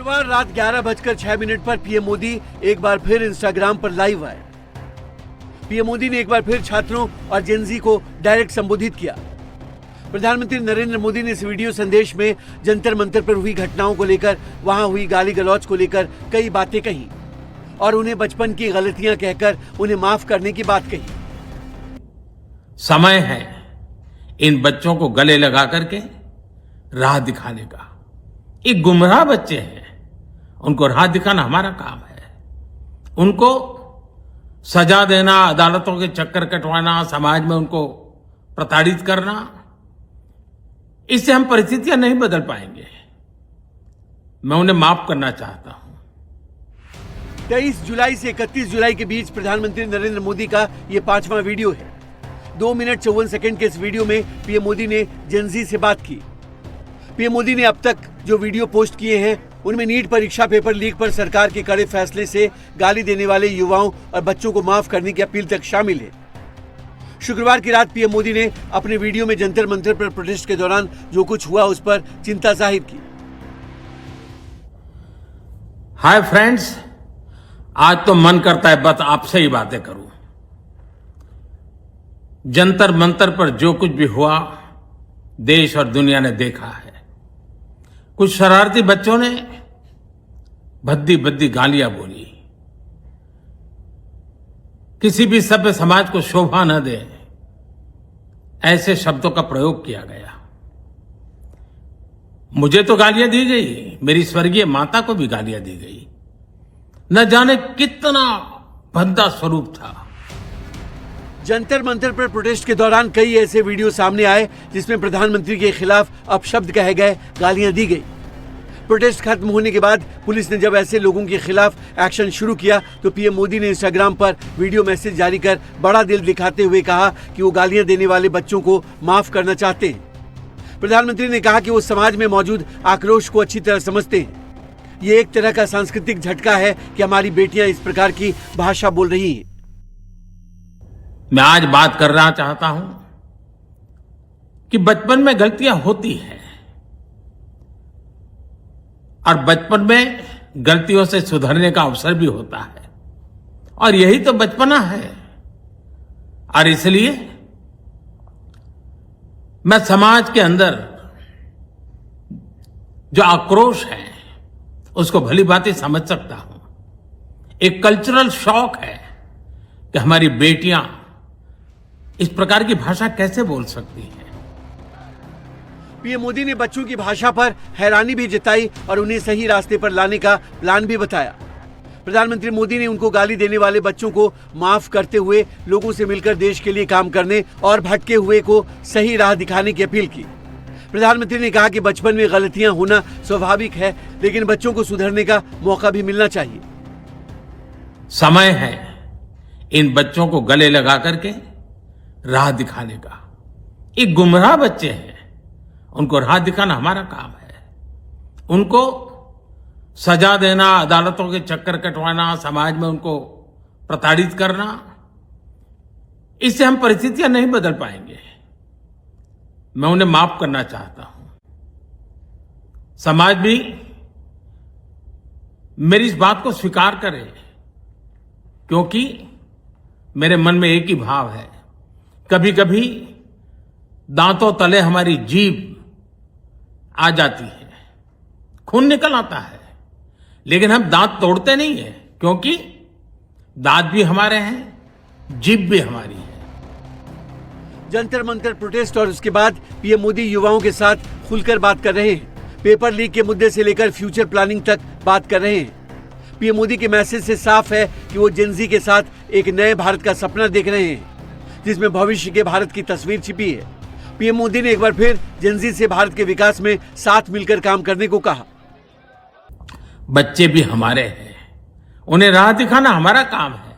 शुक्रवार रात 11:06 पर पीएम मोदी एक बार फिर इंस्टाग्राम पर लाइव आए। पीएम मोदी ने एक बार फिर छात्रों और जेनजी को डायरेक्ट संबोधित किया। प्रधानमंत्री नरेंद्र मोदी ने इस वीडियो संदेश में जंतर मंतर पर हुई घटनाओं को लेकर, वहां हुई गाली गलौज को लेकर कई बातें कही और उन्हें बचपन की गलतियां कहकर उन्हें माफ करने की बात कही। समय है इन बच्चों को गले लगा करके राह दिखाने का। ये गुमराह बच्चे हैं, उनको राह दिखाना हमारा काम है। उनको सजा देना, अदालतों के चक्कर कटवाना, समाज में उनको प्रताड़ित करना, इससे हम परिस्थितियां नहीं बदल पाएंगे। मैं उन्हें माफ करना चाहता हूं। 23 जुलाई से 31 जुलाई के बीच प्रधानमंत्री नरेंद्र मोदी का ये 5वां वीडियो है। 2 मिनट 54 सेकंड के इस वीडियो में पीएम मोदी ने जेनजी से बात की। पीएम मोदी ने अब तक जो वीडियो पोस्ट किए हैं उनमें नीट परीक्षा पेपर लीक पर सरकार के कड़े फैसले से गाली देने वाले युवाओं और बच्चों को माफ करने की अपील तक शामिल है। शुक्रवार की रात पीएम मोदी ने अपने वीडियो में जंतर मंतर पर प्रोटेस्ट के दौरान जो कुछ हुआ उस पर चिंता जाहिर की। हाय फ्रेंड्स, आज तो मन करता है बस आपसे ही बातें करूं। जंतर मंतर पर जो कुछ भी हुआ देश और दुनिया ने देखा है। कुछ शरारती बच्चों ने भद्दी भद्दी गालियां बोली। किसी भी सभ्य समाज को शोभा न दे ऐसे शब्दों का प्रयोग किया गया। मुझे तो गालियां दी गई, मेरी स्वर्गीय माता को भी गालियां दी गई। न जाने कितना भद्दा स्वरूप था। जंतर मंतर पर प्रोटेस्ट के दौरान कई ऐसे वीडियो सामने आए जिसमें प्रधानमंत्री के खिलाफ अपशब्द कहे गए, गालियां दी गई। प्रोटेस्ट खत्म होने के बाद पुलिस ने जब ऐसे लोगों के खिलाफ एक्शन शुरू किया तो पीएम मोदी ने इंस्टाग्राम पर वीडियो मैसेज जारी कर बड़ा दिल दिखाते हुए कहा कि वो गालियां देने वाले बच्चों को माफ करना चाहते हैं। प्रधानमंत्री ने कहा कि वो समाज में मौजूद आक्रोश को अच्छी तरह समझते हैं। ये एक तरह का सांस्कृतिक झटका है कि हमारी बेटियां इस प्रकार की भाषा बोल रही हैं। मैं आज बात करना चाहता हूं कि बचपन में गलतियां होती हैं और बचपन में गलतियों से सुधरने का अवसर भी होता है और यही तो बचपना है। और इसलिए मैं समाज के अंदर जो आक्रोश है उसको भली भांति समझ सकता हूं। एक कल्चरल शॉक है कि हमारी बेटियां इस प्रकार की भाषा कैसे बोल सकती हैं। पीएम मोदी ने बच्चों की भाषा पर हैरानी भी जताई और उन्हें सही रास्ते पर लाने का प्लान भी बताया। प्रधानमंत्री मोदी ने उनको गाली देने वाले बच्चों को माफ करते हुए लोगों से मिलकर देश के लिए काम करने और भटके हुए को सही राह दिखाने की अपील की। प्रधानमंत्री ने कहा कि बचपन में गलतियां होना स्वाभाविक है, लेकिन बच्चों को सुधरने का मौका भी मिलना चाहिए। समय है इन बच्चों को गले लगा करके राह दिखाने का। ये गुमराह बच्चे हैं, उनको राह दिखाना हमारा काम है। उनको सजा देना, अदालतों के चक्कर कटवाना, समाज में उनको प्रताड़ित करना, इससे हम परिस्थितियां नहीं बदल पाएंगे। मैं उन्हें माफ करना चाहता हूं। समाज भी मेरी इस बात को स्वीकार करे, क्योंकि मेरे मन में एक ही भाव है। कभी कभी दांतों तले हमारी जीभ आ जाती है, खून निकल आता है, लेकिन हम दांत तोड़ते नहीं है, क्योंकि दांत भी हमारे हैं, जीभ भी हमारी है। जंतर मंतर प्रोटेस्ट और उसके बाद पीएम मोदी युवाओं के साथ खुलकर बात कर रहे हैं। पेपर लीक के मुद्दे से लेकर फ्यूचर प्लानिंग तक बात कर रहे हैं। पीएम मोदी के मैसेज से साफ है कि वो जेनजी के साथ एक नए भारत का सपना देख रहे हैं, जिसमें भविष्य के भारत की तस्वीर छिपी है। पीएम मोदी ने एक बार फिर जेनजी से भारत के विकास में साथ मिलकर काम करने को कहा। बच्चे भी हमारे हैं, उन्हें राह दिखाना हमारा काम है।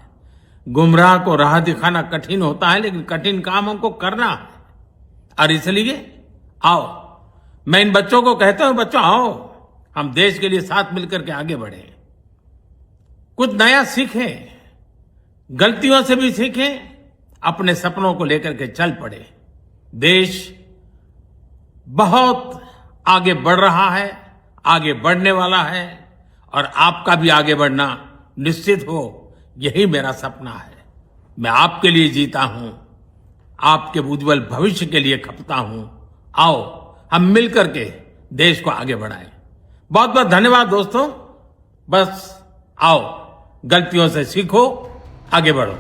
गुमराह को राह दिखाना कठिन होता है, लेकिन कठिन काम हमको करना है। और इसलिए आओ, मैं इन बच्चों को कहता हूं, बच्चों आओ, हम देश के लिए साथ मिलकर के आगे बढ़े, कुछ नया सीखें, गलतियों से भी सीखें, अपने सपनों को लेकर के चल पड़े। देश बहुत आगे बढ़ रहा है, आगे बढ़ने वाला है। और आपका भी आगे बढ़ना निश्चित हो, यही मेरा सपना है। मैं आपके लिए जीता हूं, आपके उज्जवल भविष्य के लिए खपता हूं। आओ हम मिलकर के देश को आगे बढ़ाएं। बहुत बहुत धन्यवाद दोस्तों। बस आओ, गलतियों से सीखो, आगे बढ़ो।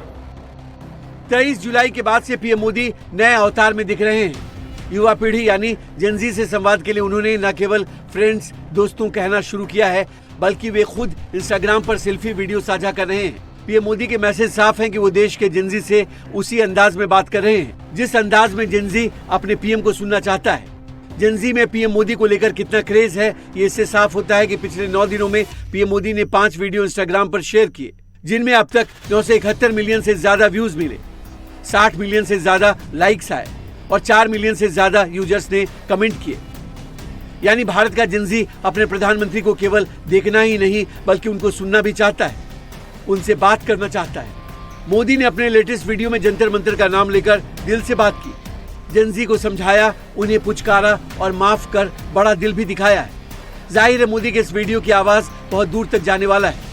23 जुलाई के बाद से पीएम मोदी नए अवतार में दिख रहे हैं। युवा पीढ़ी यानी जेनजी से संवाद के लिए उन्होंने न केवल फ्रेंड्स दोस्तों कहना शुरू किया है, बल्कि वे खुद इंस्टाग्राम पर सेल्फी वीडियो साझा कर रहे हैं। पीएम मोदी के मैसेज साफ हैं कि वो देश के जेनजी से उसी अंदाज में बात कर रहे हैं जिस अंदाज में जेनजी अपने पीएम को सुनना चाहता है। जेनजी में पीएम मोदी को लेकर कितना क्रेज है, ये इससे साफ होता है कि पिछले 9 दिनों में पीएम मोदी ने 5 वीडियो इंस्टाग्राम पर शेयर किए, जिनमें अब तक 971 मिलियन से ज्यादा व्यूज मिले, 60 मिलियन से ज्यादा लाइक्स आए और 4 मिलियन से ज्यादा यूजर्स ने कमेंट किए। यानी भारत का जेनजी अपने प्रधानमंत्री को केवल देखना ही नहीं बल्कि उनको सुनना भी चाहता है, उनसे बात करना चाहता है। मोदी ने अपने लेटेस्ट वीडियो में जंतर मंतर का नाम लेकर दिल से बात की, जेनजी को समझाया, उन्हें पुचकारा और माफ कर बड़ा दिल भी दिखाया है। जाहिर है मोदी के इस वीडियो की आवाज बहुत दूर तक जाने वाला है।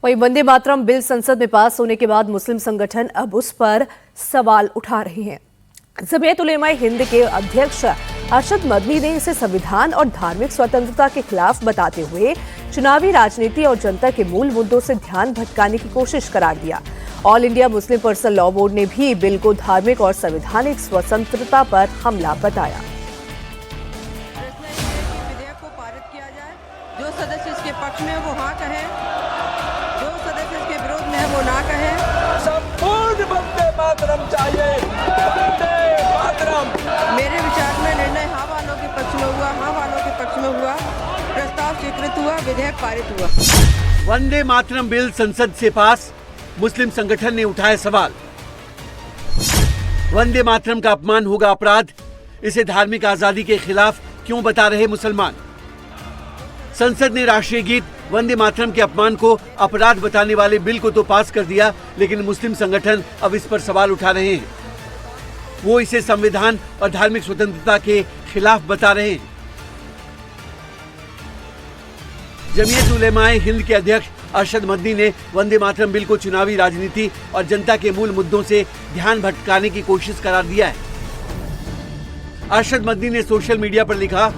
वहीं वंदे मातरम बिल संसद में पास होने के बाद मुस्लिम संगठन अब उस पर सवाल उठा रहे हैं। जमीयत उलेमाए हिंद के अध्यक्ष अरशद मदनी ने इसे संविधान और धार्मिक स्वतंत्रता के खिलाफ बताते हुए चुनावी राजनीति और जनता के मूल मुद्दों से ध्यान भटकाने की कोशिश करार दिया। All India Muslim personal law board ने भी बिल को धार्मिक और संवैधानिक स्वतंत्रता पर हमला बताया। विधेयक को पारित किया जाए, जो सदस्य इसके पक्ष में है वो हाँ कहे, जो सदस्य इसके विरोध में है वो ना कहे। संपूर्ण वंदे मातरम चाहिए, वंदे मातरम। मेरे विचार में निर्णय हाँ वालों के पक्ष में हुआ, हाँ वालों के पक्ष में हुआ, प्रस्ताव स्वीकृत हुआ, विधेयक पारित हुआ। वंदे मातरम बिल संसद से पास, मुस्लिम संगठन ने उठाए सवाल। वंदे मातरम का अपमान होगा अपराध, इसे धार्मिक आजादी के खिलाफ क्यों बता रहे मुसलमान। संसद ने राष्ट्रीय गीत वंदे मातरम के अपमान को अपराध बताने वाले बिल को तो पास कर दिया, लेकिन मुस्लिम संगठन अब इस पर सवाल उठा रहे हैं। वो इसे संविधान और धार्मिक स्वतंत्रता के खिलाफ बता रहे हैं। जमीयत उलेमाए हिंद के अध्यक्ष अरशद मदनी ने वंदे मातरम बिल को चुनावी राजनीति और जनता के मूल मुद्दों से ध्यान भटकाने की कोशिश करार दिया है। अरशद मदनी ने सोशल मीडिया पर लिखा,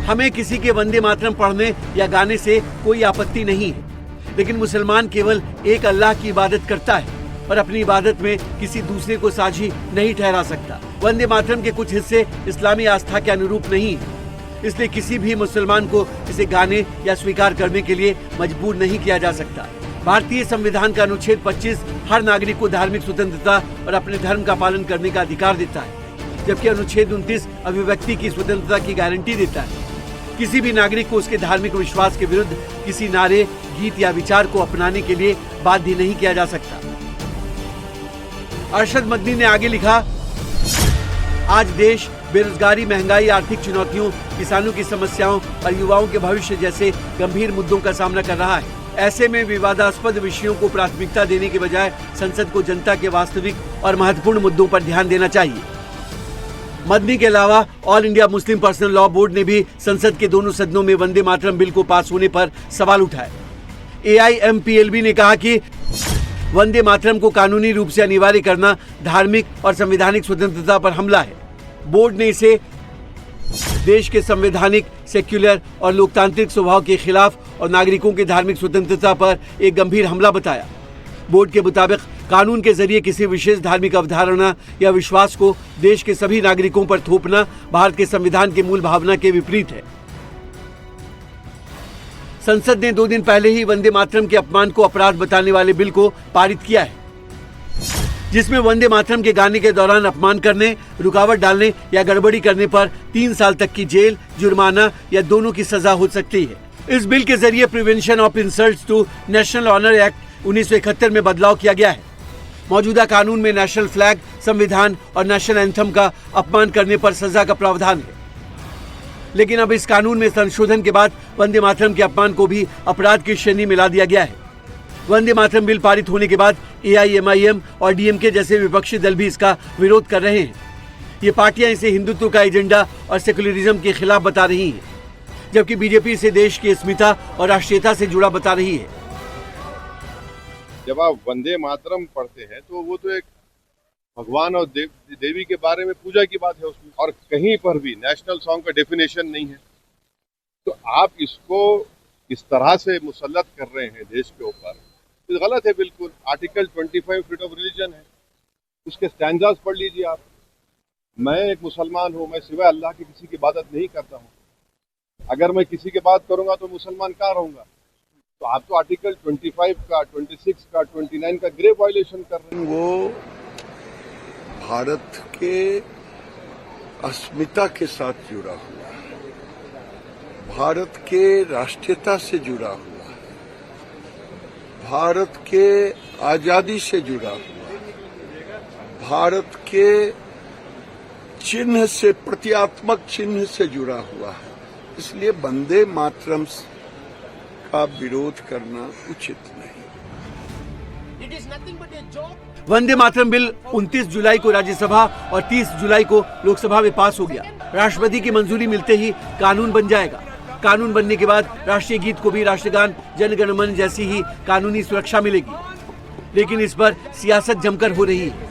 हमें किसी के वंदे मातरम पढ़ने या गाने से कोई आपत्ति नहीं है, लेकिन मुसलमान केवल एक अल्लाह की इबादत करता है और अपनी इबादत में किसी दूसरे को साझी नहीं ठहरा सकता। वंदे मातरम के कुछ हिस्से इस्लामी आस्था के अनुरूप नहीं है, इसलिए किसी भी मुसलमान को इसे गाने या स्वीकार करने के लिए मजबूर नहीं किया जा सकता। भारतीय संविधान का अनुच्छेद 25 हर नागरिक को धार्मिक स्वतंत्रता और अपने धर्म का पालन करने का अधिकार देता है, जबकि अनुच्छेद 29 अभिव्यक्ति की स्वतंत्रता की गारंटी देता है। किसी भी नागरिक को उसके धार्मिक विश्वास के विरुद्ध किसी नारे, गीत या विचार को अपनाने के लिए बाध्य नहीं किया जा सकता। अरशद मदनी ने आगे लिखा, आज देश बेरोजगारी, महंगाई, आर्थिक चुनौतियों, किसानों की समस्याओं और युवाओं के भविष्य जैसे गंभीर मुद्दों का सामना कर रहा है। ऐसे में विवादास्पद विषयों को प्राथमिकता देने के बजाय संसद को जनता के वास्तविक और महत्वपूर्ण मुद्दों पर ध्यान देना चाहिए। मदनी के अलावा all India Muslim personal law board ने भी संसद के दोनों सदनों में वंदे मातरम बिल को पास होने पर सवाल उठाए। AIMPLB ने कहा कि वंदे मातरम को कानूनी रूप से अनिवार्य करना धार्मिक और संवैधानिक स्वतंत्रता पर हमला है। बोर्ड ने इसे देश के संवैधानिक, सेक्युलर और लोकतांत्रिक स्वभाव के खिलाफ और नागरिकों की धार्मिक स्वतंत्रता पर एक गंभीर हमला बताया। बोर्ड के मुताबिक कानून के जरिए किसी विशेष धार्मिक अवधारणा या विश्वास को देश के सभी नागरिकों पर थोपना भारत के संविधान की मूल भावना के विपरीत है। संसद ने 2 दिन पहले ही वंदे मातरम के अपमान को अपराध बताने वाले बिल को पारित किया है, जिसमें वंदे मातरम के गाने के दौरान अपमान करने, रुकावट डालने या गड़बड़ी करने पर 3 साल तक की जेल, जुर्माना या दोनों की सजा हो सकती है। इस बिल के जरिए prevention of insults to national honour act 1971 में बदलाव किया गया है। मौजूदा कानून में नेशनल फ्लैग, संविधान और नेशनल एंथम का अपमान करने पर सजा का प्रावधान है, लेकिन अब इस कानून में संशोधन के बाद वंदे मातरम के अपमान को भी अपराध की श्रेणी में ला दिया गया है। वंदे मातरम बिल पारित होने के बाद AIMIM और DMK जैसे विपक्षी दल भी इसका विरोध कर रहे हैं। ये पार्टियां इसे हिंदुत्व का एजेंडा और सेकुलरिज्म के खिलाफ बता रही हैं, जबकि बीजेपी इसे देश की अस्मिता और राष्ट्रीयता से जुड़ा बता रही है। जब आप वंदे मातरम पढ़ते हैं तो वो तो एक भगवान और देवी के बारे में पूजा की बात है उसमें, और कहीं पर भी नेशनल सॉन्ग का डेफिनेशन नहीं है। तो आप इसको इस तरह से मुसल्लत कर रहे हैं देश के ऊपर, तो गलत है बिल्कुल। आर्टिकल 25 फ्रीडम ऑफ रिलीजन है, उसके स्टैंजास पढ़ लीजिए आप। मैं एक मुसलमान हूँ, मैं सिवाय अल्लाह की किसी की इबादत नहीं करता हूँ। अगर मैं किसी की बात करूंगा तो मुसलमान कहाँ रहूंगा? तो आप तो आर्टिकल 25 का, 26 का, 29 का ग्रेव वायलेशन कर रहे हैं। वो भारत के अस्मिता के साथ जुड़ा हुआ है, भारत के राष्ट्रीयता से जुड़ा हुआ है, भारत के आजादी से जुड़ा हुआ है, भारत के चिन्ह से, प्रतीकात्मक चिन्ह से जुड़ा हुआ है। इसलिए वंदे मातरम का विरोध करना उचित नहीं। वंदे मातरम बिल 29 जुलाई को राज्यसभा और 30 जुलाई को लोकसभा में पास हो गया। राष्ट्रपति की मंजूरी मिलते ही कानून बन जाएगा। कानून बनने के बाद राष्ट्रीय गीत को भी राष्ट्रगान जन गण मन जैसी ही कानूनी सुरक्षा मिलेगी। लेकिन इस पर सियासत जमकर हो रही है।